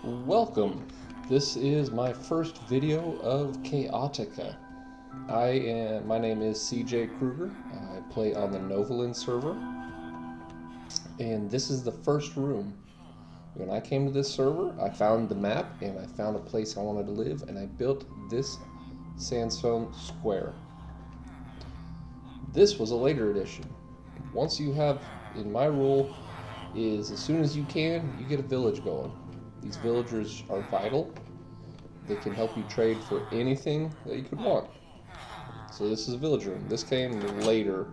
Welcome. This is my first video of Chaotica. My name is CJ Kruger. I play on the Novalin server, and this is the first room. When I came to this server, I found the map and I found a place I wanted to live, and I built this sandstone square. This was a later addition. Once you have, in my rule, is as soon as you can, you get a village going. These villagers are vital. They can help you trade for anything that you could want. So this is a village room. This came later.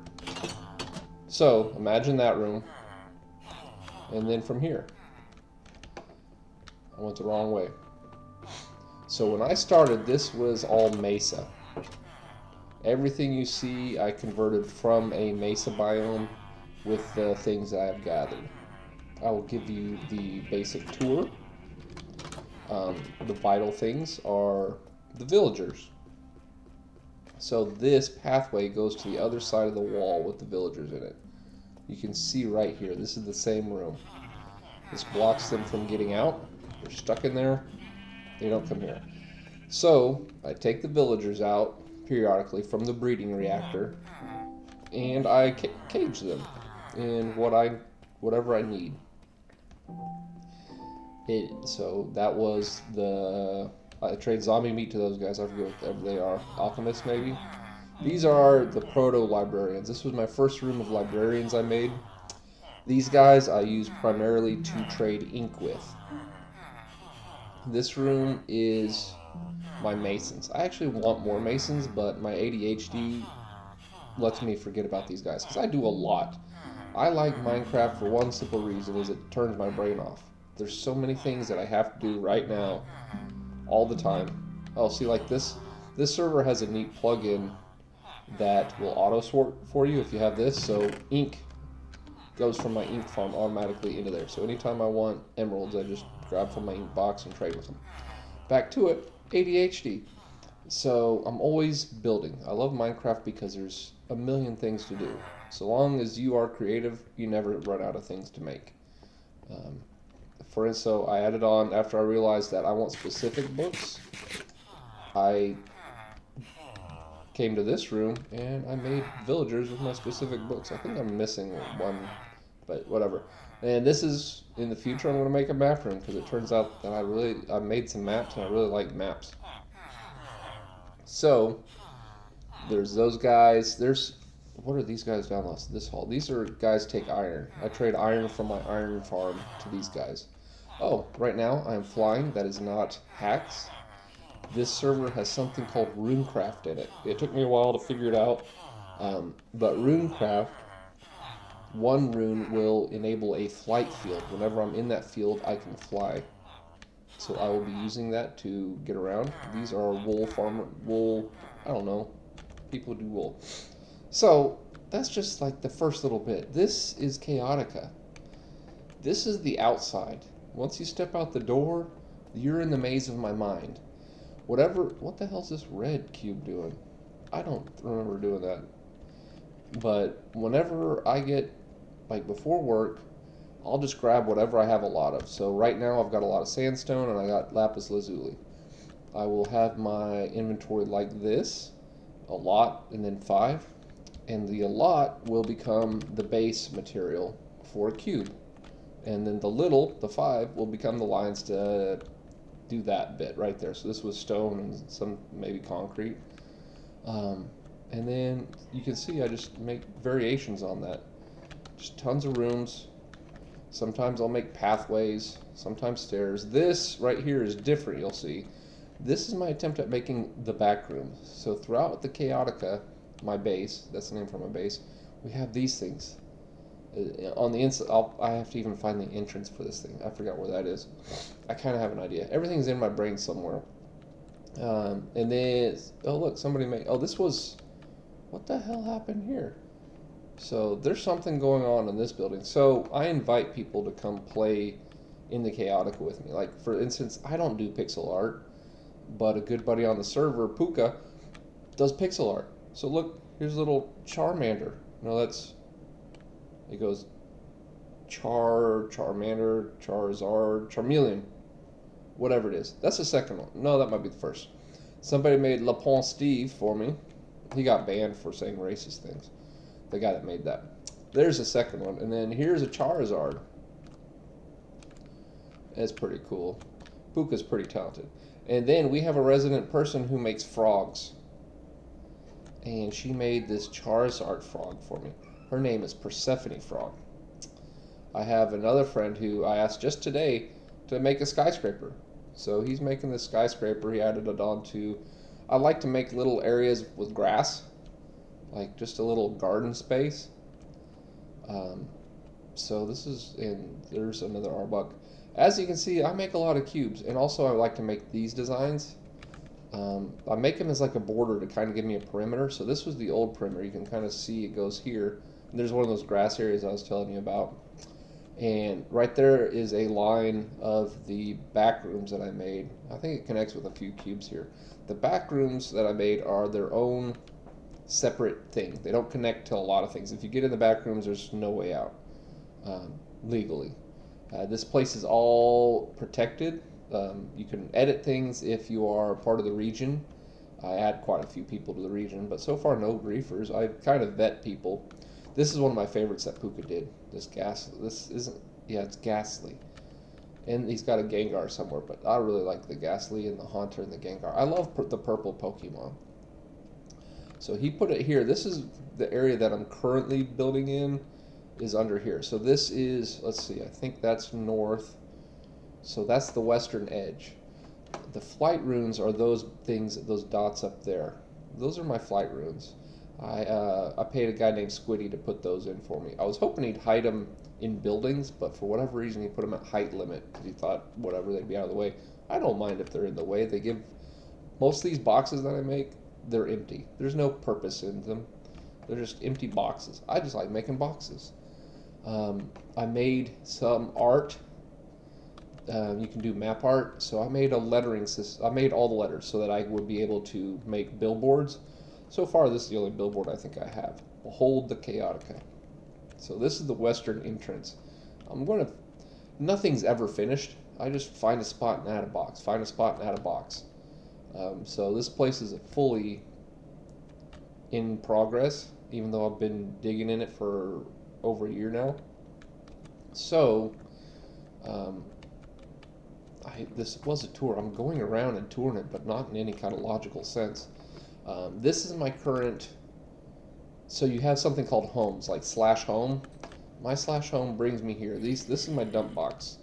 So imagine that room. And then from here, I went the wrong way. So when I started, this was all mesa. Everything you see, I converted from a mesa biome with the things I have gathered. I will give you the basic tour. The vital things are the villagers. So this pathway goes to the other side of the wall with the villagers in it. You can see right here, this is the same room. This blocks them from getting out. They're stuck in there. They don't come here. So I take the villagers out periodically from the breeding reactor, and I cage them in whatever I need. So that was I trade zombie meat to those guys. I forget what they are. Alchemists, maybe? These are the proto-librarians. This was my first room of librarians I made. These guys I use primarily to trade ink with. This room is my masons. I actually want more masons, but my ADHD lets me forget about these guys, because I do a lot. I like Minecraft for one simple reason, is it turns my brain off. There's so many things that I have to do right now, all the time. Oh, see, like this server has a neat plugin that will auto sort for you if you have this. So ink goes from my ink farm automatically into there. So anytime I want emeralds, I just grab from my ink box and trade with them. Back to it, ADHD. So I'm always building. I love Minecraft because there's a million things to do. So long as you are creative, you never run out of things to make. For instance, I added on, after I realized that I want specific books, I came to this room and I made villagers with my specific books. I think I'm missing one, but whatever. And this is, in the future, I'm going to make a map room, because it turns out that I made some maps and I really like maps. So there's those guys. What are these guys down this hall? These are guys take iron. I trade iron from my iron farm to these guys. Oh, right now I am flying. That is not hacks. This server has something called runecraft in it. It took me a while to figure it out, but runecraft, one rune will enable a flight field. Whenever I'm in that field, I can fly. So I will be using that to get around. These are wool, I don't know, people who do wool. So that's just like the first little bit. This is Chaotica. This is the outside. Once you step out the door, you're in the maze of my mind. What the hell's this red cube doing? I don't remember doing that. But whenever I get, like before work, I'll just grab whatever I have a lot of. So right now I've got a lot of sandstone and I got lapis lazuli. I will have my inventory like this, a lot and then 5. And the lot will become the base material for a cube. And then the 5, will become the lines to do that bit right there. So this was stone and some maybe concrete. And then you can see I just make variations on that. Just tons of rooms. Sometimes I'll make pathways, sometimes stairs. This right here is different, you'll see. This is my attempt at making the back rooms. So throughout the Chaotica, my base, that's the name for my base, we have these things. On the inside, I have to even find the entrance for this thing. I forgot where that is. I kind of have an idea. Everything's in my brain somewhere. And then, oh look, somebody made, what the hell happened here? So there's something going on in this building. So I invite people to come play in the Chaotica with me. Like, for instance, I don't do pixel art, but a good buddy on the server, Puka, does pixel art. So look, here's a little Charmander. No, it goes Charmander, Charizard, Charmeleon. whatever it is. That's the second one. No, that might be the first. Somebody made Le Pont Steve for me. He got banned for saying racist things. The guy that made that. There's the second one. And then here's a Charizard. That's pretty cool. Puka's pretty talented. And then we have a resident person who makes frogs. And she made this Charizard frog for me. Her name is Persephone Frog. I have another friend who I asked just today to make a skyscraper. So he's making this skyscraper. He added it on to... I like to make little areas with grass. Like just a little garden space. So this is... And there's another Arbok. As you can see, I make a lot of cubes. And also I like to make these designs. I make them as like a border to kind of give me a perimeter. So this was the old perimeter. You can kind of see it goes here. And there's one of those grass areas I was telling you about. And right there is a line of the back rooms that I made. I think it connects with a few cubes here. The back rooms that I made are their own separate thing. They don't connect to a lot of things. If you get in the back rooms, there's no way out legally. This place is all protected. You can edit things if you are part of the region. I add quite a few people to the region, but so far no griefers. I kind of vet people. This is one of my favorites that Puka did. This isn't, yeah, it's Ghastly. And he's got a Gengar somewhere, but I really like the Ghastly and the Haunter and the Gengar. I love the purple Pokemon. So he put it here. This is the area that I'm currently building in, is under here. So this is, let's see, I think that's north. So that's the western edge. The flight runes are those things, those dots up there. Those are my flight runes. I paid a guy named Squiddy to put those in for me. I was hoping he'd hide them in buildings, but for whatever reason he put them at height limit because he thought whatever, they'd be out of the way. I don't mind if they're in the way. They give, most of these boxes that I make, they're empty. There's no purpose in them. They're just empty boxes. I just like making boxes. I made some art. You can do map art. So I made a lettering system. I made all the letters so that I would be able to make billboards. So far, this is the only billboard I think I have. Behold the Chaotica. So this is the western entrance. Nothing's ever finished. I just find a spot and add a box. Find a spot and add a box. So this place is fully in progress, even though I've been digging in it for over a year now. So, this was a tour. I'm going around and touring it, but not in any kind of logical sense. This is my current, so you have something called homes, like /home. My /home brings me here. This is my dump box.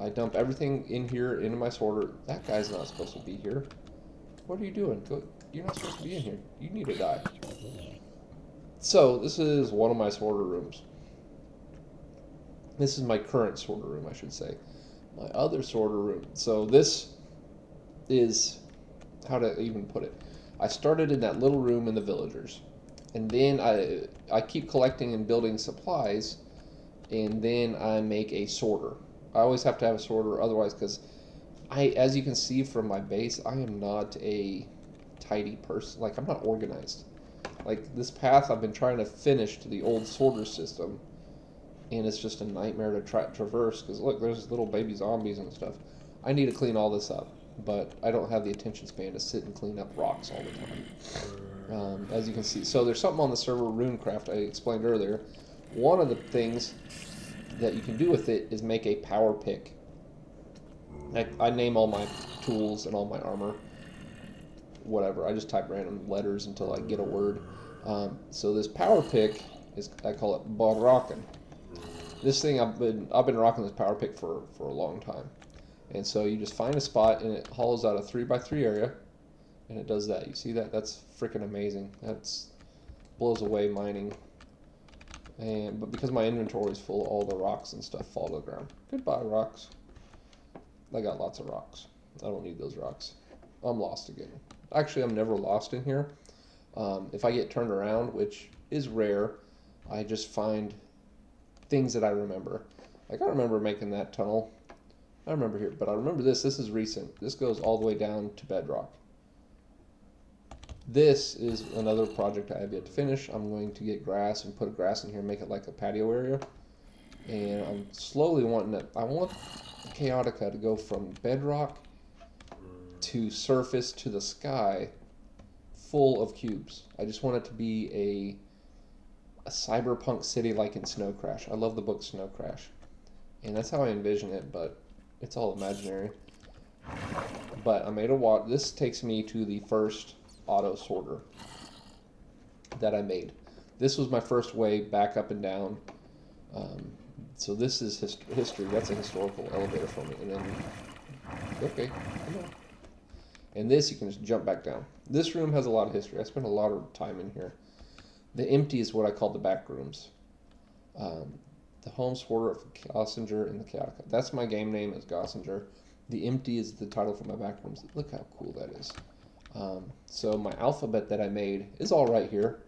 I dump everything in here into my sorter. That guy's not supposed to be here. What are you doing? You're not supposed to be in here. You need to die. So this is one of my sorter rooms. This is my current sorter room, I should say. My other sorter room. So this is, how to even put it. I started in that little room in the villagers. And then I keep collecting and building supplies. And then I make a sorter. I always have to have a sorter, otherwise, because as you can see from my base, I am not a tidy person. Like, I'm not organized. Like, this path I've been trying to finish to the old sorter system, and it's just a nightmare to traverse, because look, there's little baby zombies and stuff. I need to clean all this up, but I don't have the attention span to sit and clean up rocks all the time. As you can see, so there's something on the server, Runecraft, I explained earlier. One of the things that you can do with it is make a power pick. I name all my tools and all my armor, whatever. I just type random letters until I get a word. So this power pick is, I call it Barraken. This thing, I've been rocking this power pick for a long time. And so you just find a spot and it hollows out a 3x3 area, and it does that. You see that? That's freaking amazing. That's blows away mining. But because my inventory is full, all the rocks and stuff fall to the ground. Goodbye, rocks. I got lots of rocks. I don't need those rocks. I'm lost again. Actually, I'm never lost in here. If I get turned around, which is rare, I just find things that I remember. Like, I remember making that tunnel. I remember here, but I remember this. This is recent. This goes all the way down to bedrock. This is another project I have yet to finish. I'm going to get grass and put grass in here and make it like a patio area. And I'm slowly wanting it. I want Chaotica to go from bedrock to surface to the sky full of cubes. I just want it to be a cyberpunk city like in Snow Crash. I love the book Snow Crash. And that's how I envision it, but it's all imaginary. But I made this takes me to the first auto sorter that I made. This was my first way back up and down. So this is history. That's a historical elevator for me. And then, okay, come on. And this, you can just jump back down. This room has a lot of history. I spent a lot of time in here. The empty is what I call the back rooms. The home sorter of Gossinger and the Chaotica. That's my game name, is Gossinger. The empty is the title for my back rooms. Look how cool that is. So my alphabet that I made is all right here.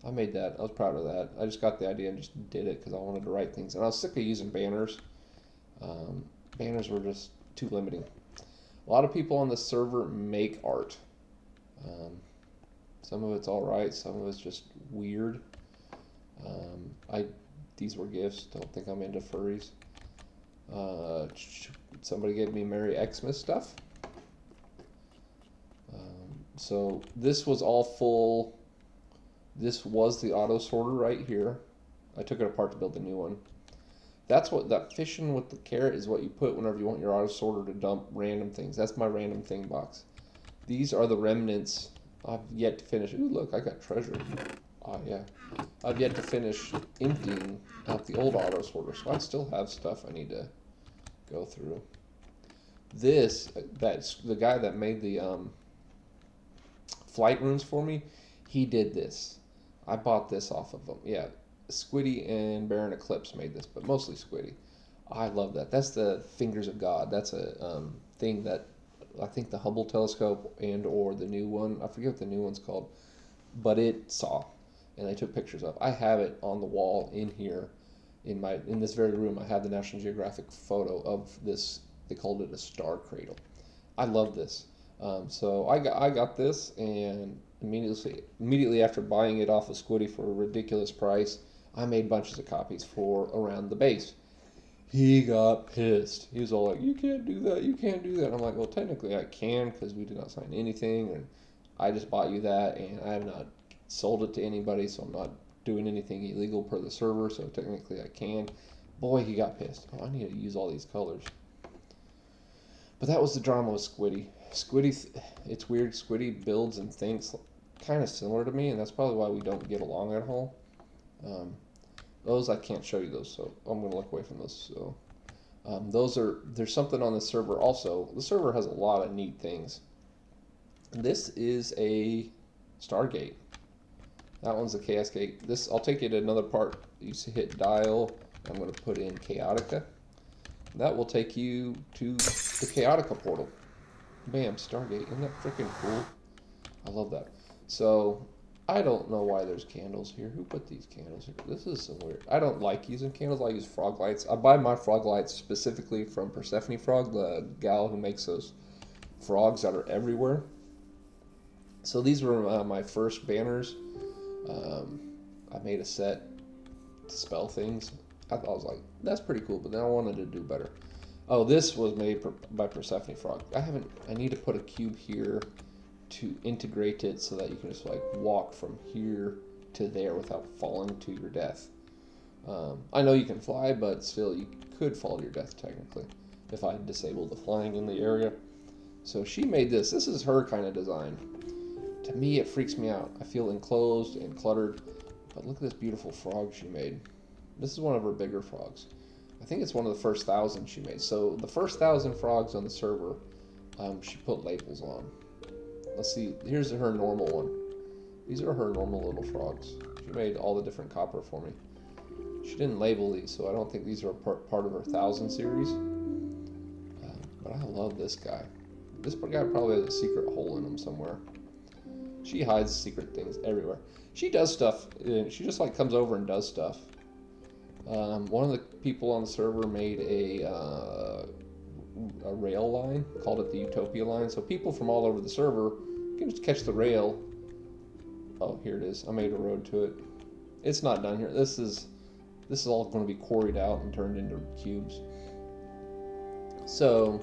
I made that. I was proud of that. I just got the idea and just did it because I wanted to write things. And I was sick of using banners. Banners were just too limiting. A lot of people on the server make art. Some of it's all right. Some of it's just weird. These were gifts. Don't think I'm into furries. Somebody gave me Merry Xmas stuff. So this was all full. This was the auto sorter right here. I took it apart to build the new one. That's what that fishing with the carrot is what you put whenever you want your auto sorter to dump random things. That's my random thing box. These are the remnants. I've yet to finish. Ooh, look, I got treasure. Oh, yeah. I've yet to finish emptying out the old auto sorter, so I still have stuff I need to go through. That's the guy that made the flight rooms for me. He did this. I bought this off of him. Yeah, Squiddy and Baron Eclipse made this, but mostly Squiddy. I love that. That's the Fingers of God. That's a thing that I think the Hubble telescope and or the new one, I forget what the new one's called, but it saw, and I took pictures of. I have it on the wall in here, in this very room. I have the National Geographic photo of this. They called it a star cradle. I love this. So I got this, and immediately after buying it off of Squiddy for a ridiculous price, I made bunches of copies for around the base. He got pissed. He was all like, "You can't do that. You can't do that." I'm like, "Well, technically I can because we did not sign anything, and I just bought you that, and I have not sold it to anybody, so I'm not doing anything illegal per the server. So technically I can." Boy, he got pissed. Oh, I need to use all these colors. But that was the drama with Squiddy. It's weird. Squiddy builds and thinks kind of similar to me, and that's probably why we don't get along at all. Those I can't show you those, so I'm going to look away from those. So there's something on the server also. The server has a lot of neat things. This is a Stargate. That one's a Chaos Gate. I'll take you to another part. You hit dial. I'm going to put in Chaotica. That will take you to the Chaotica portal. Bam, Stargate. Isn't that freaking cool? I love that. So, I don't know why there's candles here. Who put these candles here? This is so weird. I don't like using candles. I use frog lights. I buy my frog lights specifically from Persephone Frog, the gal who makes those frogs that are everywhere. So these were my first banners. I made a set to spell things. I was like, that's pretty cool, but then I wanted to do better. Oh, this was made by Persephone Frog. I need to put a cube here to integrate it so that you can just like walk from here to there without falling to your death. I know you can fly, but still you could fall to your death technically if I disable the flying in the area. So she made this. This is her kind of design. To me, it freaks me out. I feel enclosed and cluttered, but look at this beautiful frog she made. This is one of her bigger frogs. I think it's one of the first 1,000 she made. So the first 1,000 frogs on the server, she put labels on. Let's see. Here's her normal one. These are her normal little frogs. She made all the different copper for me. She didn't label these, so I don't think these are part of her 1,000 series. But I love this guy. This guy probably has a secret hole in him somewhere. She hides secret things everywhere. She does stuff. She just like comes over and does stuff. One of the people on the server made a rail line, called it the Utopia line. So people from all over the server can just catch the rail. Oh, here it is. I made a road to it. It's not done here. This is all going to be quarried out and turned into cubes. So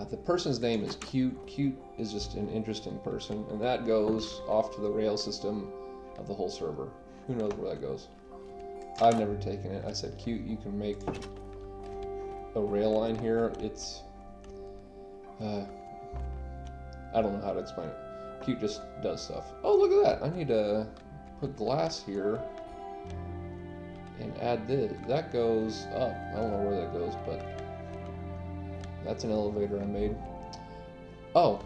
the person's name is Cute. Cute is just an interesting person, and that goes off to the rail system of the whole server. Who knows where that goes? I've never taken it. I said, Cute, you can make a rail line here. It's I don't know how to explain it. Cute just does stuff. Oh, look at that. I need to put glass here and add this. That goes up. I don't know where that goes, but that's an elevator I made. Oh,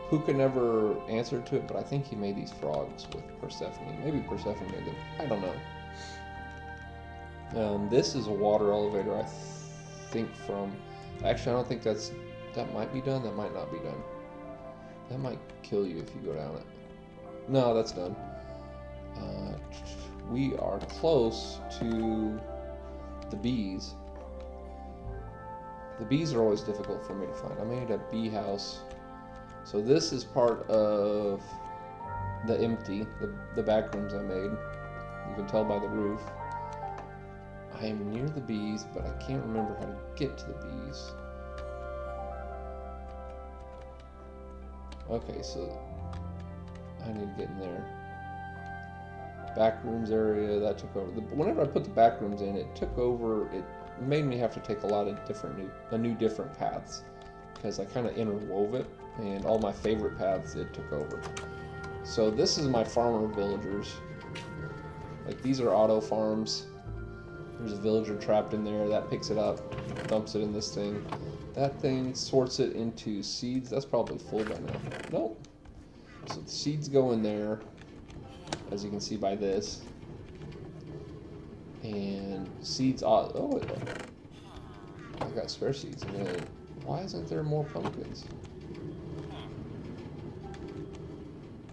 Puka never answered to it, but I think he made these frogs with Persephone. Maybe Persephone made them. I don't know. This is a water elevator, I think from... Actually, I don't think that might be done. That might not be done. That might kill you if you go down it. No, that's done. We are close to the bees. The bees are always difficult for me to find. I made a bee house. So this is part of the empty, the back rooms I made. You can tell by the roof. I am near the bees, but I can't remember how to get to the bees. Okay, so I need to get in there. Back rooms area, that took over. Whenever I put the back rooms in, it took over. It made me have to take a lot of different paths because I kind of interwove it, and all my favorite paths it took over. So this is my farmer villagers. Like these are auto farms. There's a villager trapped in there that picks it up, dumps it in this thing. That thing sorts it into seeds. That's probably full by now. Nope. So the seeds go in there, as you can see by this. And seeds. Oh, I got spare seeds. And then, why isn't there more pumpkins?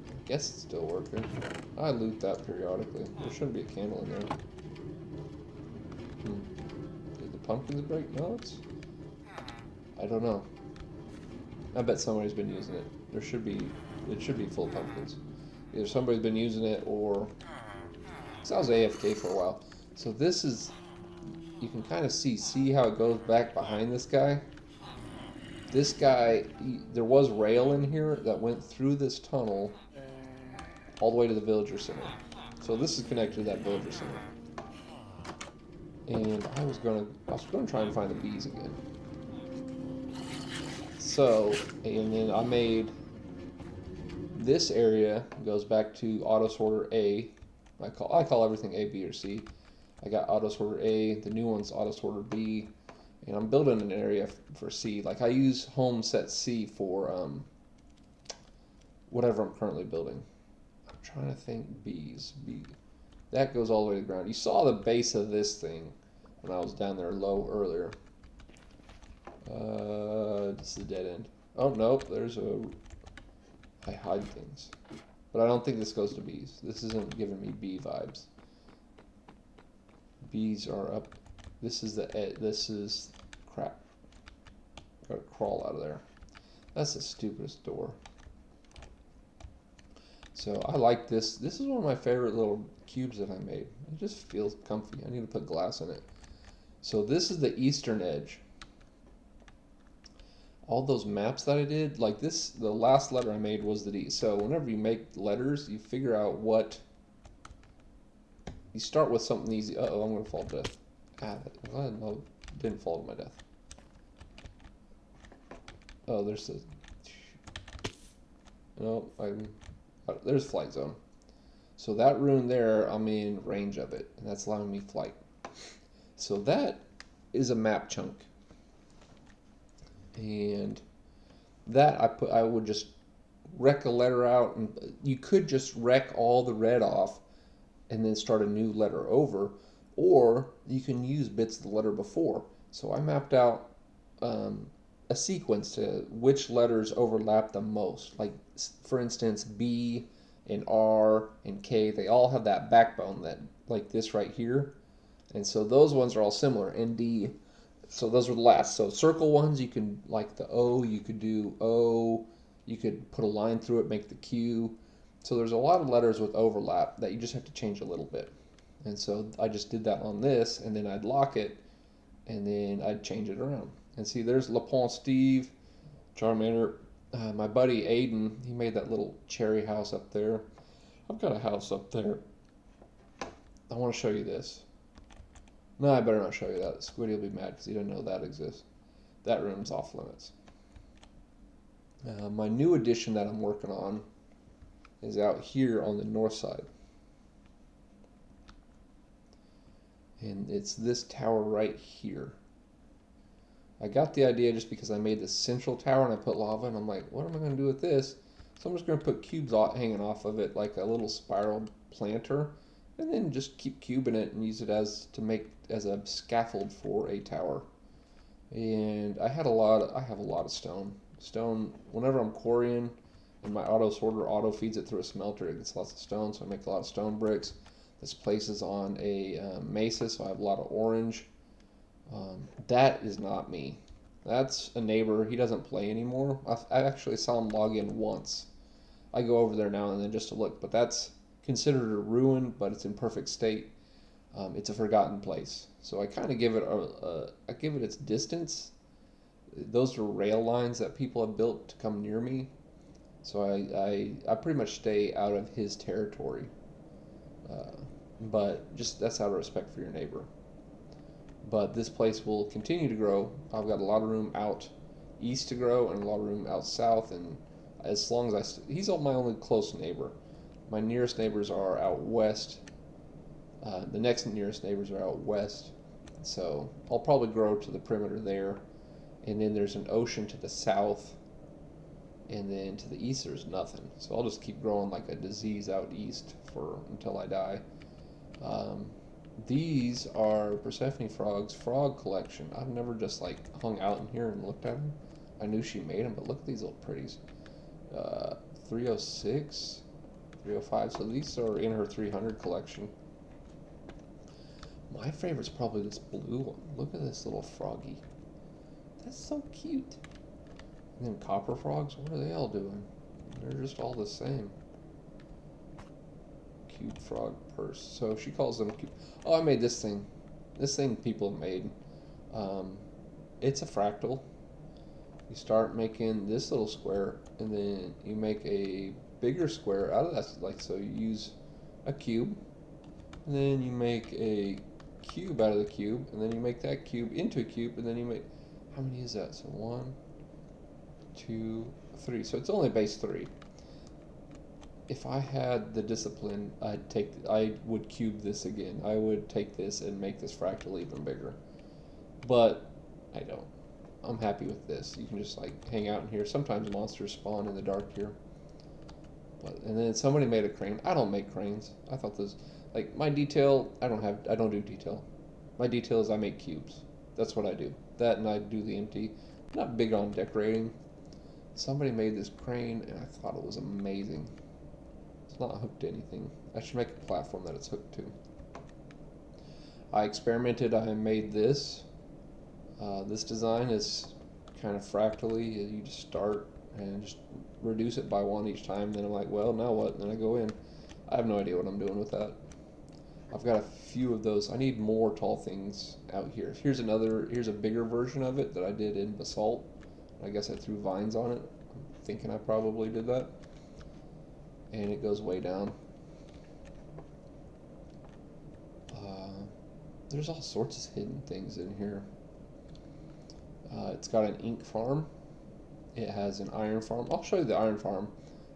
I guess it's still working. I loot that periodically. There shouldn't be a candle in there. Did the pumpkins break? No, I don't know. I bet somebody's been using it. It should be full of pumpkins. Either somebody's been using it or... Because I was AFK for a while. So this is... You can kind of see how it goes back behind this guy. This guy, there was rail in here that went through this tunnel all the way to the villager center. So this is connected to that villager center. And I was gonna try and find the bees again. So, and then I made this area goes back to auto sorter A. I call everything A, B, or C. I got auto sorter A. The new one's auto sorter B, and I'm building an area for C. Like I use home set C for whatever I'm currently building. I'm trying to think bees. B. That goes all the way to the ground. You saw the base of this thing when I was down there low earlier. This is a dead end. Oh, nope, there's I hide things. But I don't think this goes to bees. This isn't giving me bee vibes. Bees are up. This is crap. Gotta crawl out of there. That's the stupidest door. So I like this. This is one of my favorite little cubes that I made. It just feels comfy. I need to put glass in it. So this is the eastern edge. All those maps that I did, like this, the last letter I made was the D. So whenever you make letters, you figure out what, you start with something easy. Uh-oh, I'm going to fall to death. No, didn't fall to my death. Oh, there's the, no, there's flight zone. So that rune there, I'm in range of it, and that's allowing me flight. So that is a map chunk. And that I would just wreck a letter out, and you could just wreck all the red off and then start a new letter over, or you can use bits of the letter before. So I mapped out a sequence to which letters overlap the most. Like for instance, B and R and K, they all have that backbone that like this right here, and so those ones are all similar. And D. So those are the last. So circle ones, you can, like the O, you could do O, you could put a line through it, make the Q. So there's a lot of letters with overlap that you just have to change a little bit. And so I just did that on this, and then I'd lock it, and then I'd change it around. And see, there's LaPont Steve, Charmander. My buddy Aiden, he made that little cherry house up there. I've got a house up there. I want to show you this. No, I better not show you that. Squiddy will be mad because he doesn't know that exists. That room's off limits. My new addition that I'm working on is out here on the north side. And it's this tower right here. I got the idea just because I made this central tower and I put lava, and I'm like, what am I going to do with this? So I'm just going to put cubes hanging off of it like a little spiral planter, and then just keep cubing it and use it as a scaffold for a tower. And I have a lot of stone. Stone, whenever I'm quarrying and my auto sorter auto feeds it through a smelter, it gets lots of stone, so I make a lot of stone bricks. This place is on a mesa, so I have a lot of orange. That is not me. That's a neighbor. He doesn't play anymore. I actually saw him log in once. I go over there now and then just to look, but that's considered a ruin, but it's in perfect state. It's a forgotten place, so I kind of give it I give it its distance. Those are rail lines that people have built to come near me, so I pretty much stay out of his territory. But just that's out of respect for your neighbor. But this place will continue to grow. I've got a lot of room out east to grow and a lot of room out south, and as long as he's my only close neighbor. My nearest neighbors are out west. The next nearest neighbors are out west, so I'll probably grow to the perimeter there, and then there's an ocean to the south, and then to the east there's nothing. So I'll just keep growing like a disease out east until I die. These are Persephone Frog's frog collection. I've never just like hung out in here and looked at them. I knew she made them, but look at these little pretties. 306, 305. So these are in her 300 collection. My favorite's probably this blue one. Look at this little froggy. That's so cute. And then copper frogs, what are they all doing? They're just all the same. Cube frog purse. So she calls them cube. Oh, I made this thing. This thing people have made. It's a fractal. You start making this little square, and then you make a bigger square out of that. Like so, you use a cube, and then you make a cube out of the cube, and then you make that cube into a cube, and then you make. How many is that? So 1, 2, 3. So it's only base 3. If I had the discipline, I would cube this again. I would take this and make this fractal even bigger. But I don't. I'm happy with this. You can just like hang out in here. Sometimes monsters spawn in the dark here. And then somebody made a crane. I don't make cranes. I thought this like my detail. I don't do detail. My detail is I make cubes. That's what I do. That and I do the empty. I'm not big on decorating. Somebody made this crane and I thought it was amazing. It's not hooked to anything. I should make a platform that it's hooked to. I experimented. I made this. This design is kind of fractally. You just start and just reduce it by 1 each time. Then I'm like, well, now what? And then I go in. I have no idea what I'm doing with that. I've got a few of those. I need more tall things out here. Here's a bigger version of it that I did in basalt. I guess I threw vines on it. I'm thinking I probably did that. And it goes way down. There's all sorts of hidden things in here. It's got an ink farm. It has an iron farm. I'll show you the iron farm.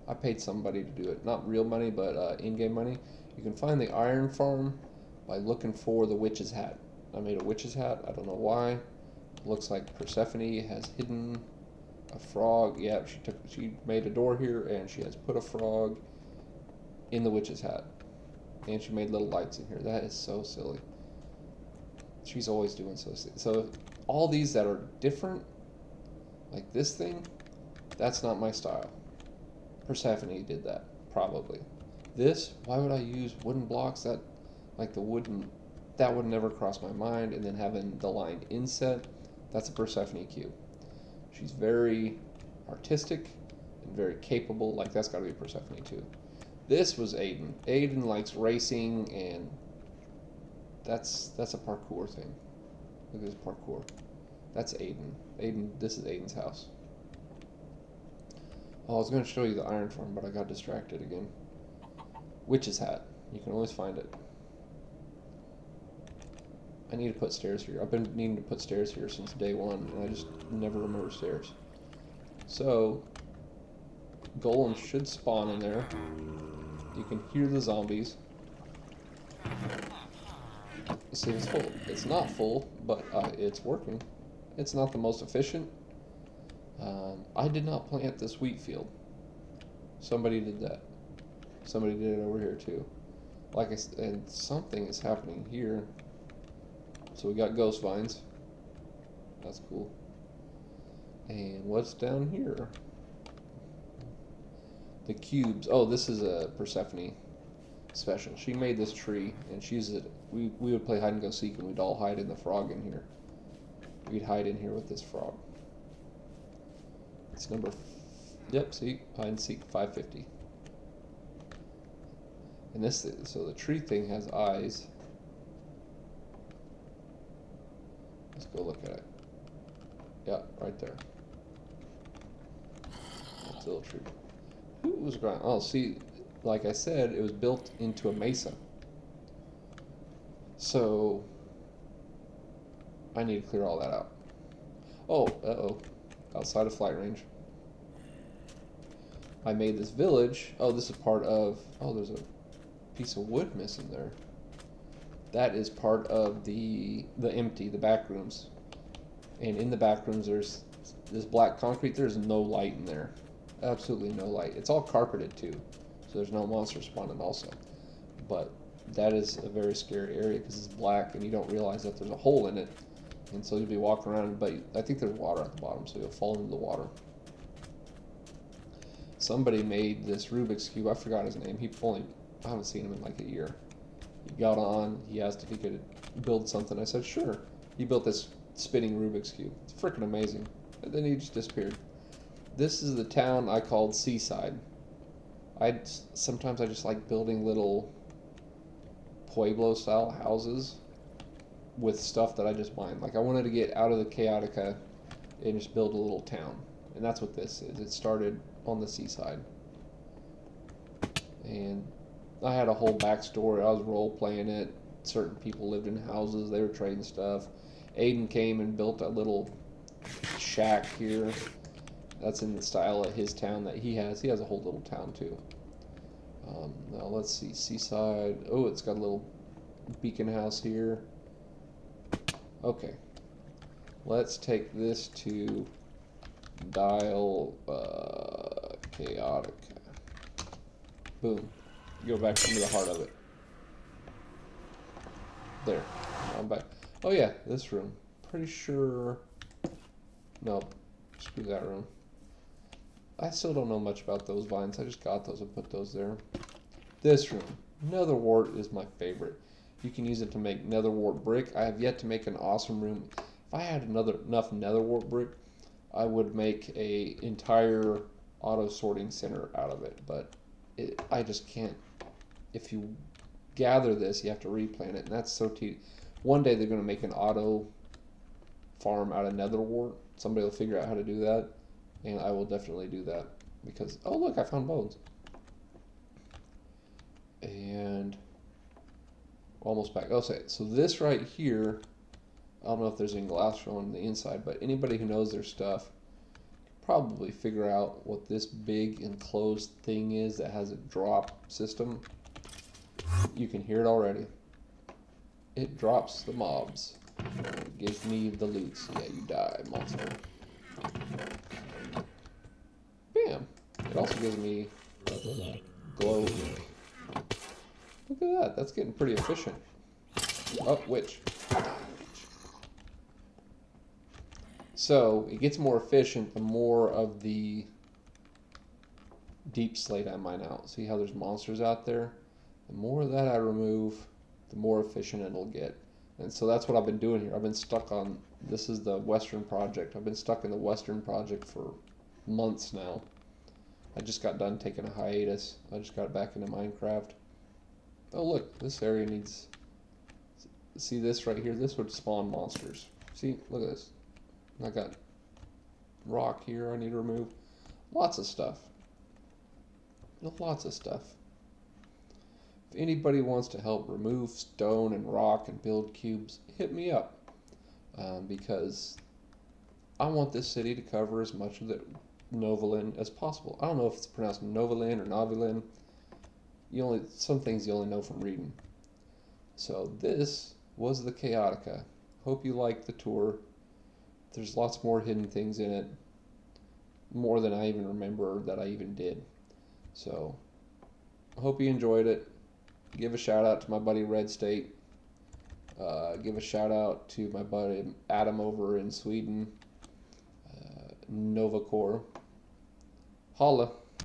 I paid somebody to do it. Not real money, but in-game money. You can find the iron farm by looking for the witch's hat. I made a witch's hat. I don't know why. It looks like Persephone has hidden a frog. Yeah, she made a door here, and she has put a frog in the witch's hat. And she made little lights in here. That is so silly. She's always doing so silly. So all these that are different, like this thing, that's not my style. Persephone did that, probably. This, why would I use wooden blocks? That would never cross my mind. And then having the line inset, that's a Persephone cube. She's very artistic and very capable. Like that's got to be Persephone too. This was Aiden. Aiden likes racing, and that's a parkour thing. Look at this parkour. That's Aiden. This is Aiden's house. Oh, I was going to show you the iron farm, but I got distracted again. Witch's hat. You can always find it. I need to put stairs here. I've been needing to put stairs here since day one, and I just never remember stairs. So, golems should spawn in there. You can hear the zombies. It seems full. It's not full, but it's working. It's not the most efficient. I did not plant this wheat field. Somebody did that. Somebody did it over here too. Like I said, and something is happening here. So we got ghost vines. That's cool. And what's down here? The cubes. Oh, this is a Persephone special. She made this tree, and we would play hide and go seek, and we'd all hide in the frog in here. We'd hide in here with this frog. It's yep, see, hide and seek 550. And so the tree thing has eyes. Let's go look at it. Yeah, right there. That's a little tree. Who was going? Oh, see, like I said, it was built into a mesa. So I need to clear all that out. Oh, uh-oh. Outside of flight range. I made this village. Oh, this is part of... Oh, there's a piece of wood missing there. That is part of the back rooms. And in the back rooms, there's this black concrete. There's no light in there. Absolutely no light. It's all carpeted, too. So there's no monster spawning also. But that is a very scary area because it's black and you don't realize that there's a hole in it. And so you'll be walking around, but I think there's water at the bottom, so you'll fall into the water. Somebody made this Rubik's Cube. I forgot his name. I haven't seen him in like a year. He got on. He asked if he could build something. I said, sure. He built this spinning Rubik's Cube. It's freaking amazing. And then he just disappeared. This is the town I called Seaside. Sometimes I just like building little Pueblo-style houses with stuff that I just mine. Like I wanted to get out of the Chaotica and just build a little town. And that's what this is. It started on the seaside. And I had a whole backstory. I was role-playing it. Certain people lived in houses. They were trading stuff. Aiden came and built a little shack here. That's in the style of his town that he has. He has a whole little town too. Now let's see. Seaside. Oh, it's got a little beacon house here. Okay. Let's take this to dial Chaotica. Boom. Go back into the heart of it. There. I'm back. Oh yeah, this room. Pretty sure... No. Screw that room. I still don't know much about those vines. I just got those and put those there. This room. Nether wart is my favorite. You can use it to make nether wart brick. I have yet to make an awesome room. If I had enough nether wart brick, I would make a entire auto sorting center out of it. But I just can't. If you gather this, you have to replant it, and that's so tedious. One day they're going to make an auto farm out of nether wart. Somebody will figure out how to do that, and I will definitely do that because oh look, I found bones. And almost back. Oh, so this right here, I don't know if there's any glass showing on the inside, but anybody who knows their stuff probably figure out what this big enclosed thing is that has a drop system. You can hear it already. It drops the mobs. It gives me the loot. So yeah, you die, monster. Bam. It also gives me glow. Look at that. That's getting pretty efficient. Oh, witch. So it gets more efficient the more of the deep slate I mine out. See how there's monsters out there? The more of that I remove, the more efficient it'll get. And so that's what I've been doing here. I've been stuck on, this is the Western project. I've been stuck in the Western project for months now. I just got done taking a hiatus. I just got back into Minecraft. Oh look, this area needs, see this right here? This would spawn monsters. See, look at this. I got rock here I need to remove. Lots of stuff. Lots of stuff. If anybody wants to help remove stone and rock and build cubes, hit me up. Because I want this city to cover as much of the Novolin as possible. I don't know if it's pronounced Novolin or Novolin. Some things you only know from reading. So this was the Chaotica. Hope you liked the tour. There's lots more hidden things in it. More than I even remember that I even did. So I hope you enjoyed it. Give a shout out to my buddy Red State. Give a shout out to my buddy Adam over in Sweden. Novacore. Holla.